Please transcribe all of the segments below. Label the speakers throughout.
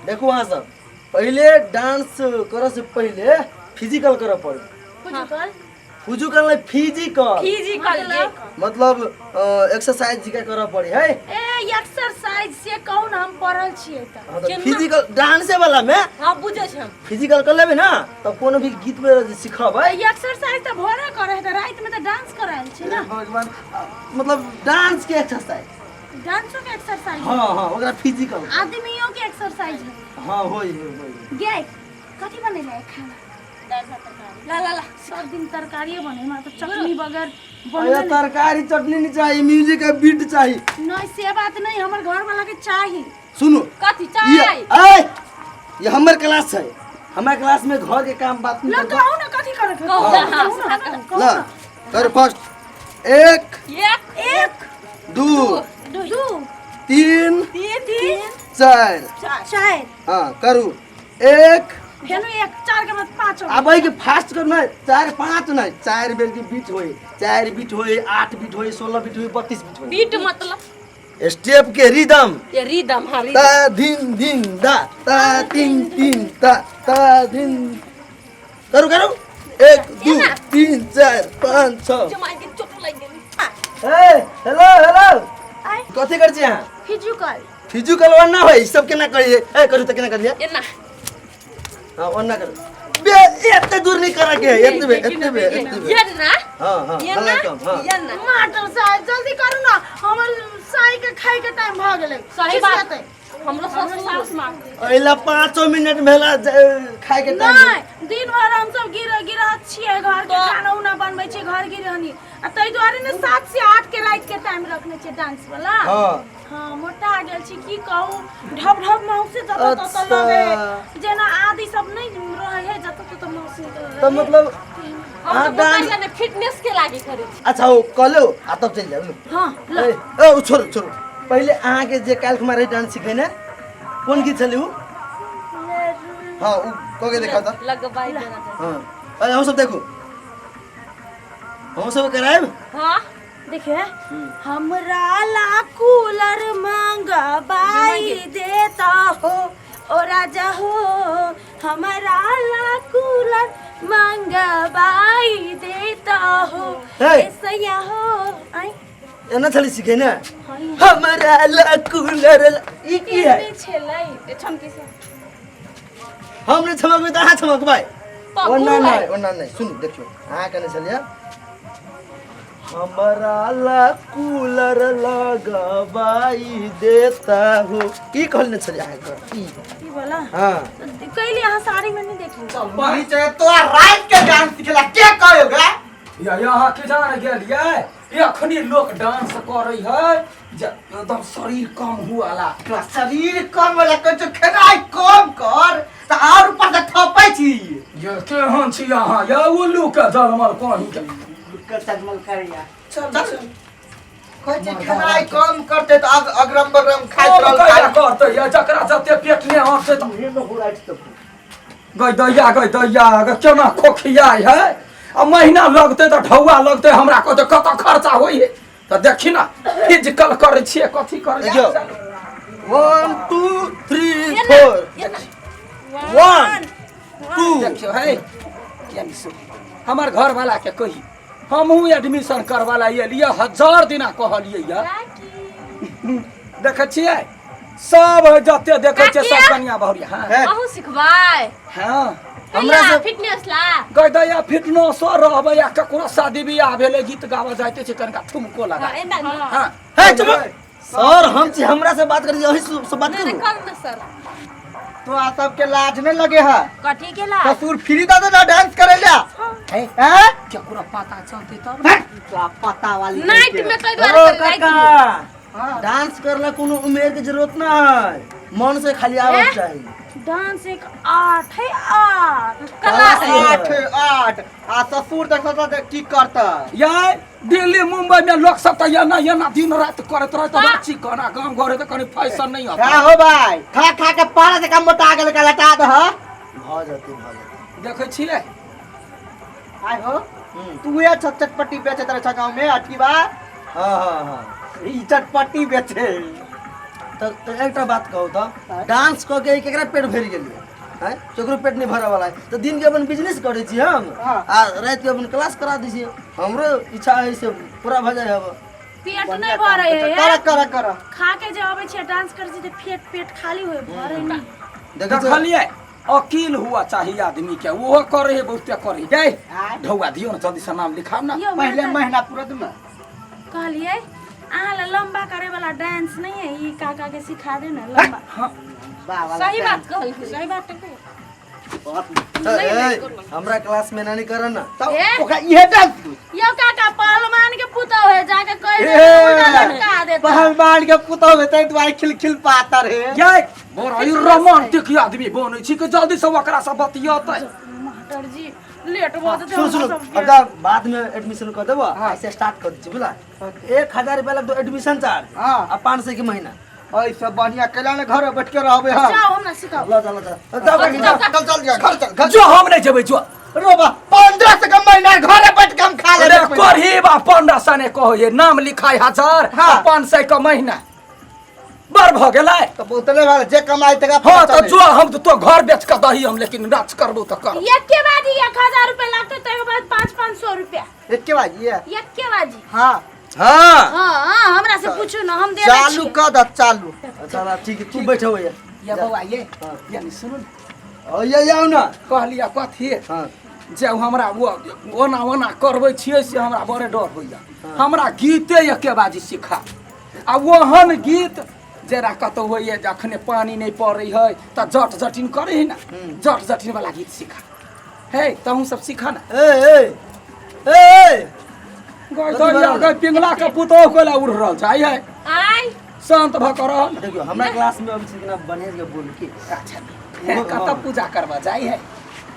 Speaker 1: देखो वहाँ सब पहले डांस करे से पहले फिजिकल करे पड़े। फिजिकल नहीं फिजिकल मतलब एक्सरसाइज का करे पड़े है।
Speaker 2: ए एक्सरसाइज से कौन हम पढ़ल छिए त
Speaker 1: फिजिकल डांस वाला में
Speaker 2: हां बुझे छ
Speaker 1: फिजिकल कर लेबे ना तब कोनो भी गीत में सिखाबे।
Speaker 2: एक्सरसाइज त भोरे करे त रात में त डांस करायल छी ना
Speaker 1: मतलब डांस के एक्सरसाइज
Speaker 2: डांसो के एक्सरसाइज
Speaker 1: हां हां ओकरा फिजिकल
Speaker 2: आदमियों के एक्सरसाइज है।
Speaker 1: हां होई
Speaker 2: गे कथि बनेले खाना ला ला ला सब दिन तरकारी बने हमरा तो चटनी बगैर
Speaker 1: अरे तरकारी चटनी नहीं चाहिए म्यूजिक का बीट चाहिए।
Speaker 2: नहीं से बात नहीं हमर घर वाला के चाहिए।
Speaker 1: सुनो
Speaker 2: कथि चाहिए
Speaker 1: ये हमर क्लास है हमारे क्लास में घर के काम बात नहीं
Speaker 2: करता। कहू ना कथि करे के
Speaker 1: ला कर फर्स्ट एक
Speaker 2: एक
Speaker 1: दो तीन चार हाँ करू एक
Speaker 2: हेलो एक चार के बाद पांच हो
Speaker 1: अब के फास्ट करना है चार पांच नहीं चार बेर के बीट होए चार बीट होए 8 बीट होए 16 बीट होए 32 बीट होए
Speaker 2: बीट मतलब
Speaker 1: स्टेप के रिदम
Speaker 2: ये रिदम हां
Speaker 1: ता धिन धिन दा ता तीन तीन ता धिन करू करू 1 2 3 4 5 6
Speaker 2: जमाई के चोट लग गेली।
Speaker 1: ए हेलो कथि कर छी
Speaker 2: फिजिकल
Speaker 1: फिजिकल वरना होय सब केना करिए ए करू त केना करिए
Speaker 2: एना
Speaker 1: हां वरना करू बे एते दूर नहीं करा के एते बे
Speaker 2: ये ना
Speaker 1: हां
Speaker 2: ये ना टमाटर साग जल्दी करू ना हमर साई के खाई के टाइम भ गेलै। सही बात है हमरो सास मांग
Speaker 1: एला 5 मिनट भेला खाए के टाइम
Speaker 2: नहीं दिन भर हम सब गिरा छिए घर के खाना उना बनबै छी घर गिरहनी आ तै दुआरे ने 7 से 8 के रात के टाइम रखने छी डांस वाला। हां मोटा आ गेल छी की कहू ढब माउस से जत लगे जेना आदि सब नहीं रहे है जत माउस से
Speaker 1: तो मतलब
Speaker 2: हां डांस ने फिटनेस के लागी करे छी।
Speaker 1: अच्छा ओ कलो आ तब चल जाऊ।
Speaker 2: हां ल
Speaker 1: ए छोड़ पहले अहाँ के जे काल कुमार डांस सिखैने कौन गीत छली उ हां उ को के देखा था
Speaker 2: लगबाई देना
Speaker 1: हां अरे हम सब देखो हम सब कराएब।
Speaker 2: हां देखिए हमरा ला कूलर मंगवाई देता हो ओ राजा हो हमरा ला कूलर मंगवाई देता हो ऐसा हो आई
Speaker 1: एना छली सिखे ना हमरा ला कूलर ई की है
Speaker 2: छलै ए छमकी से
Speaker 1: हमने छमकबे त अहाँ छमकबै ओना नहीं सुन देखियो अहाँ कने छलिया हमरा ला कूलर लगवाई देता हो की कहले छली अहाँ की
Speaker 2: बोला
Speaker 1: हां
Speaker 2: कइले अहाँ साड़ी में नहीं देखली
Speaker 1: वही चाहे तो रात के डांस सिखला के कहोगे
Speaker 3: या यहाँ के जान गेलिए एखनी लोग डांस करे है एकदम शरीर कम हुआला
Speaker 1: शरीर कम वाला कुछ खेनाई कम कर त और ऊपर से थपै छी
Speaker 3: ये केहन छी यहाँ या उल्लू के जलमल कहीं के
Speaker 1: कर तजमल करिया
Speaker 3: चल
Speaker 1: कोई खेनाई कम करते तो अगरम बगरम
Speaker 3: खाइत
Speaker 1: खाइत
Speaker 3: रहल करते या जकरा जते पेट ने हटे त
Speaker 1: ये में हुराइत तो
Speaker 3: गई दैया केना खोखियाई है अब महीना लगते तो ढौआ लगते हमरा को तो कत खर्चा होई है तो देखी ना फिजिकल करे छिए कथि करे
Speaker 1: 1 2 3 4 1 2
Speaker 3: देखियो है केन सु हमर घर वाला के कही हमहू एडमिशन करवाला ये लिए 1000 दिना कहलिए या देख छिए सब जते देखे छै सब कन्या बहुरिया हां
Speaker 2: अहू सिखबाय
Speaker 3: हां
Speaker 2: हमरा से फिटनेस ला
Speaker 3: गई दैया फिटनेस रहबे या ककरो शादी बियाह भेले गीत गावा जाते छै कनका ठुमको लगा हां
Speaker 1: हे चुप सर हम छी हमरा से बात करी यही से बात करू
Speaker 2: कर ना सर
Speaker 1: तो आ सब के लाज नहीं लगे है
Speaker 2: कथि के ला
Speaker 1: कसूर फ्री दा ना डांस करे ला हैं
Speaker 3: केकरो पता चलते तब
Speaker 1: क्या पता वाली
Speaker 2: नाइट में कई बार
Speaker 1: काका डांस करला कोनो उम्र के जरूरत ना है मन से खाली आवे चाहिए
Speaker 2: डांस एक आर्ट है आर्ट कला है
Speaker 1: 8 आ ससुर देखता की करता
Speaker 3: या दिल्ली मुंबई में लोग सब त ना दिन रात करत रहत बाची कना गांव घरे त कनी फैशन नहीं होता
Speaker 1: का हो भाई खा के पारा से कम मोटा गेल का लटा द भ जती
Speaker 3: देखे छिए
Speaker 1: आय हो तू ये चटपटी बेचे तेरे गांव में अटकी बा हां ई चटपटी बेचे तो एकटा बात कहू तो डांस क के केकरा पेट भर गेलिए हैं केकरो पेट नहीं भरे वाला है तो दिन के अपन बिजनेस करे छी हम आ रात के अपन क्लास करा दी छी हमरो इच्छा है से पूरा भ जाय अब
Speaker 2: पेट नहीं भरे है
Speaker 4: कर
Speaker 2: खा के जे आवे छे डांस करे छी तो पेट खाली होय भरे नहीं
Speaker 1: देखो
Speaker 3: देखलिए अकील हुआ चाहिए आदमी के वो करे बहुते करे जाए ढौआ दियो ना जल्दी से नाम लिखाओ ना
Speaker 4: पहले महीना पूरा दिन
Speaker 2: कहलिए आहा लंबा करे वाला डांस नहीं है ये काका के सिखा दे ना लंबा
Speaker 4: वाह
Speaker 2: सही बात कहल सही बात
Speaker 1: हमरा क्लास में नहीं करन ना
Speaker 4: तो
Speaker 2: ए?
Speaker 4: ओका ये डांस
Speaker 2: यो काका पहलवान के पुता है जाके कह दे लटका देता
Speaker 4: पहलवान के पुतो में तै दुआरे खिल पाता रे
Speaker 3: याय बड़ा ही रोमांटिक आदमी बनै छी के जल्दी से ओकरा से बतियातै
Speaker 2: मास्टर जी लेट बहुत दे
Speaker 1: सुन सुन अब बाद में एडमिशन कर देबो ऐसे स्टार्ट कर दी बुला 1000 रुपया लग दो एडमिशन चार्ज
Speaker 4: हां
Speaker 1: आ 500 के महीना
Speaker 4: ऐसा बढ़िया केला ने घर बैठ के रहबे हां
Speaker 2: जाओ हम ना सिखाओ
Speaker 1: ला चल जा घर चल
Speaker 3: जो हम नहीं जेबै जो
Speaker 4: रोबा 15 से कम महीना घर बैठ के हम खा ले
Speaker 3: अरे करहीबा 1500 ने कहो ये नाम लिखाई 1000
Speaker 4: हाँ।
Speaker 3: 500 का महीना बर भ गेलै
Speaker 4: तो बोतले वाला जे कमाई तका
Speaker 3: हां तो जो हम तो घर बेच के दही हम लेकिन नाच करबो तो कर
Speaker 2: एक के बाद 1000 रुपया लगते तो के बाद 500 रुपया
Speaker 4: एक के बाजी है
Speaker 2: एक के बाजी
Speaker 4: हां
Speaker 1: हां
Speaker 2: हां हमरा से पूछो ना हम दे
Speaker 4: चालू कर द चालू
Speaker 1: अच्छा ठीक है तू बैठो ये
Speaker 3: या बौआ ये
Speaker 1: हाँ।
Speaker 3: यानी सुनु
Speaker 1: ओ ये आओ ना
Speaker 3: कहलिया कथी
Speaker 1: हां
Speaker 3: जब हमरा वो ओना करबै छियै से हमरा बड़े डर होइया हमरा गीते एके बाजी सिखा आ ओहन गीत जरा कतौ होइए जखने पानी नहीं पड़ै है त जट जटिन करे है ना जट जटिन वाला गीत सिखा हे तहू सब सिखा ना
Speaker 1: ए
Speaker 3: गय दैया गय पिंगला के पुतो कोला उड़ रहल छै है
Speaker 2: आई
Speaker 3: शांत भ कर रहल
Speaker 1: देखियो हमरा क्लास में अब सीखना बने के बोल के
Speaker 3: अच्छा कत पूजा करबा जाई है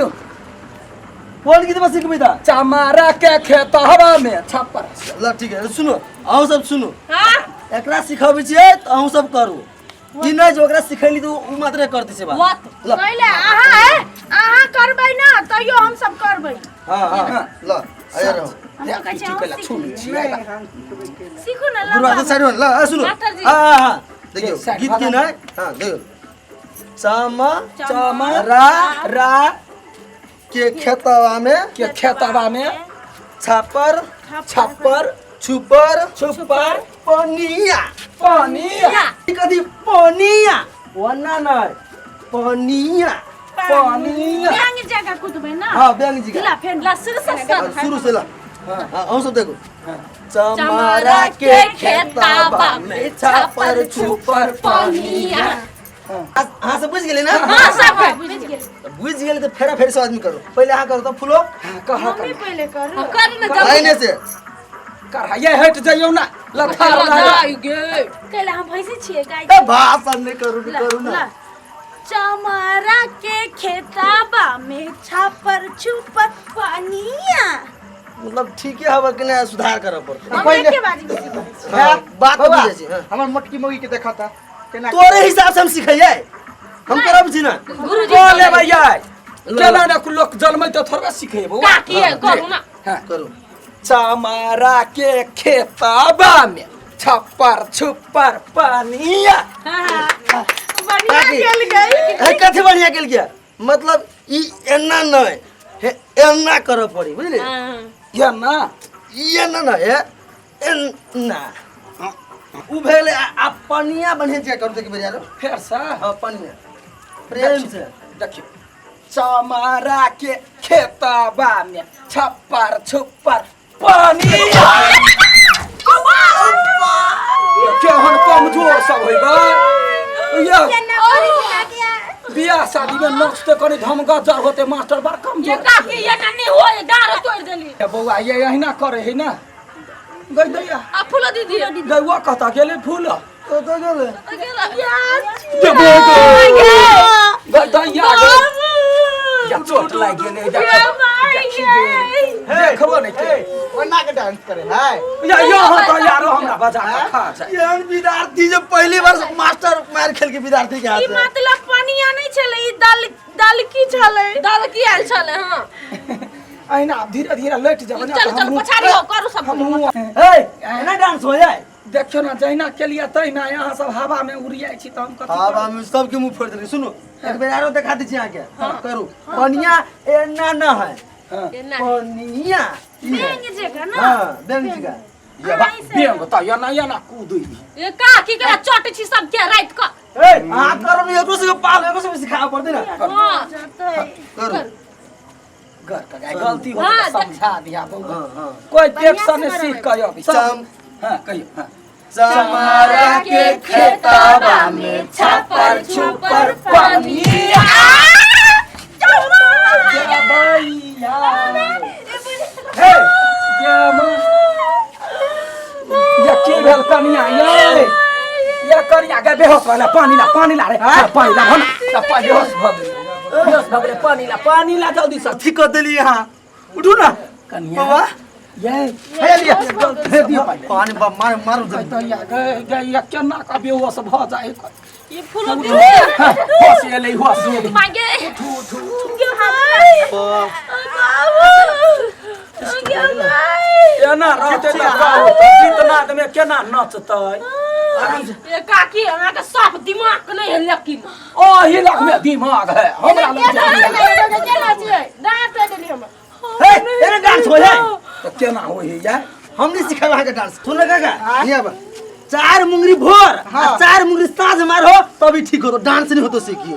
Speaker 3: लो
Speaker 1: बोल की तो सीखबे ता
Speaker 3: चमारा के खेतहवा में छप्पर
Speaker 1: ला ठीक है सुनो अहू सब सुनो
Speaker 2: हां
Speaker 1: एकरा सिखाबै छियै त अहू सब करू ई नै जो ओकरा सिखैली तो उ मात्रे करते से बात ला
Speaker 2: पहले आहा करबै ना तइयो हम सब करबै
Speaker 1: हां हां ला आया रहो
Speaker 2: हम कहै छी
Speaker 3: कला छुन छियै
Speaker 2: सीखू ना
Speaker 1: गुरु हाथ साइड ला सुनो
Speaker 2: मास्टर जी।
Speaker 1: हां हां देखियो
Speaker 3: ये साइड
Speaker 1: गीत के
Speaker 3: वाला।
Speaker 1: ना हां देखियो चमा
Speaker 3: चमारा रा
Speaker 1: के खेतवा में
Speaker 3: के खेतवा में
Speaker 1: छापर
Speaker 3: छप्पर
Speaker 1: छुपर
Speaker 3: छुपर
Speaker 1: पनिया
Speaker 3: पानिया
Speaker 1: कथी पनिया वना नै पनिया
Speaker 3: पानिया
Speaker 2: बैंग जगह कुदबै ना
Speaker 1: हां बैंक जी
Speaker 2: ला फेर ला शुरू से
Speaker 1: शुरू से ला हां हम सब देखो
Speaker 2: चमारा के खेतवा में छापर छुपर पनिया
Speaker 1: हां से बुझ गेली ना
Speaker 2: हां सब बुझ गेल
Speaker 1: बुझ गेली तो फेरा फेर से आदमी करो पहले हां करो तो फुलो
Speaker 3: कहा
Speaker 2: मम्मी पहले कर
Speaker 1: लाइने से
Speaker 3: कर ये हट जाइयो ना लथा
Speaker 2: कहले हम भैंसे छिए गाय
Speaker 1: ए भाषण नहीं करू ना
Speaker 2: चमारा के खेतवा में छापर छुपर पनिया
Speaker 1: मतलब ठीक है हवा के ना सुधार करे पड़ते
Speaker 2: हम एक के बाजी में सीखबै
Speaker 1: हां बात तो
Speaker 4: बाबा,
Speaker 1: बुझे छी हां
Speaker 4: हमर मोटकी मौगी के देखा था केना
Speaker 1: तोरे हिसाब से हम सिखाइए हम करब छी ना
Speaker 3: बोले भैया केना ना लोग जन्मै तो थोड़ा सिखे बो
Speaker 2: करू ना
Speaker 1: करो
Speaker 3: चमारा के खेतवा में छप्पर छुपर पानिया
Speaker 2: बढ़िया गेल गई
Speaker 1: है कथी बढ़िया गेल गया मतलब ई एना नै हे एना करे पड़ी बुझले
Speaker 3: ये ना
Speaker 1: ई एना नै है एना उ भेले आ पनिया बने जे कर दे के बेचारो
Speaker 3: फिर से
Speaker 1: हां पनिया प्रेम से
Speaker 3: देखियो चमारा के खेतवा में छप्पर छुपर पानिया केहन कमजोर सब होई बा ये बियाह शादी में नाचते कनी धमगजर होते मास्टर बड़ कमजोर ये बौआ ये अहिना करे है ना गई दैया गईवा कहता गेले फूल
Speaker 1: तो गेले
Speaker 3: ये गई दैया या चोट लाग गेले देखबो नहीं के
Speaker 4: ओना के डांस करे है
Speaker 3: या यहाँ तो यारो हमरा बजा के खा जाए
Speaker 1: यार विद्यार्थी जो पहली बार मास्टर मार खेल के विद्यार्थी के हाथ में
Speaker 2: मतलब पनिया नहीं छले ई दल की छले दल की आयल छले हां
Speaker 3: अहिना धीरे धीरे लेट जाबे ना
Speaker 2: चल चल पछाड़ी हो करू सब
Speaker 1: ए एना डांस हो जाए
Speaker 3: देखियो ना जहिना के लिए तहिना यहाँ सब हवा में उड़ियाई छी त हम कथी
Speaker 1: हवा में सबके मुंह फोड़ देली। सुनो एक बेर आरो दिखा दी छी आके करू। पनिया एना ना है, पनिया ई है।
Speaker 2: बेंग जगह ना
Speaker 1: हां बेंग जगह
Speaker 3: ये बा बेंग त या ना कूदी
Speaker 5: ये का की करा चट छी सब के रात का
Speaker 1: ए आ करो नि एको से पाल एको से सिखा पड़ते ना
Speaker 5: हां
Speaker 1: करू।
Speaker 3: घर का गलती हो तो समझा दिया बउआ।
Speaker 1: हां
Speaker 3: कोई देख सने सीख कयो अभी
Speaker 1: चम
Speaker 3: हां कहियो हां
Speaker 1: चमारा के खेतवा में
Speaker 5: छपर छपर पनिया
Speaker 3: या भैया हे या मां या की भेल कनिया ये करिया के बेहोश वाला पानी ला रे पानी ला भन पानी बेहोश भगले पानी ला जल्दी से
Speaker 1: ठीक कर देली यहां। उठू ना
Speaker 3: कनिया
Speaker 1: बाबा
Speaker 3: ये
Speaker 1: हे लिया
Speaker 3: हे दियो
Speaker 1: पानी मार मारू
Speaker 3: तो या केना का बेहोश भ जाए
Speaker 5: ये फूल
Speaker 3: होश ले होश
Speaker 5: मांगे
Speaker 3: केना रहते त गाओ कितना में केना नचतै
Speaker 5: ये काकी हमरा के सब दिमाग नहीं है लेकिन
Speaker 3: ओ ही लग में दिमाग है हमरा लग
Speaker 1: हे एने डांस हो है
Speaker 3: तो केना होई यार
Speaker 1: हमने सिखाया वहां का डांस। सुन काका ये अब 4 मुंगरी भोर और 4 मुंगरी साँझ मारो तभी ठीक हो। डांस नहीं हो तो सीखियो।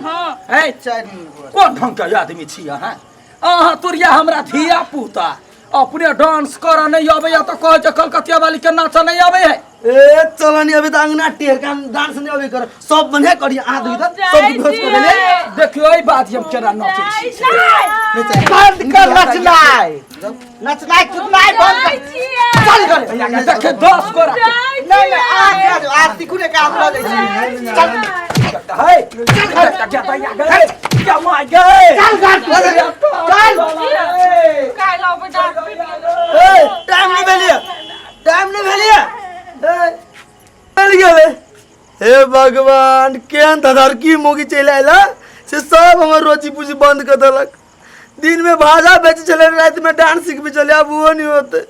Speaker 3: है
Speaker 1: 4 मुंगरी भोर
Speaker 3: कोन ढंग के आदमी छिया हैं अहाँ तोरिया हमरा धिया पुता अपने डांस कर नहीं आवे या तो कह जे कलकतिया वाली के नाच नहीं आवे है
Speaker 1: ए चलनी अभी त अंगना टेर का डांस नहीं आवे कर सब बने करी आ दई त सब बेहोश कर देले।
Speaker 3: देखियो ई बात हम केना नाचे छी
Speaker 1: नहीं चाहिए
Speaker 4: बंद कर नचनाय नचनाय कूदनाय बंद कर चल कर
Speaker 3: देखे 10 गोरा
Speaker 4: नहीं आज सिखुने का हम ले छी चल
Speaker 3: है चल घर का क्या गए क्या मार गए
Speaker 4: चल घर चल
Speaker 5: काय लाओ बेटा
Speaker 1: ए टाइम नहीं भेलिए टाइम नहीं भेलिए ए गेले हे भगवान केन धर की मोगी चल आइला से सब हमर रोजी पूजी बंद कर देलक। दिन में भाजा बेच चले रात में डांस सीख भी चले अब वो नहीं होते।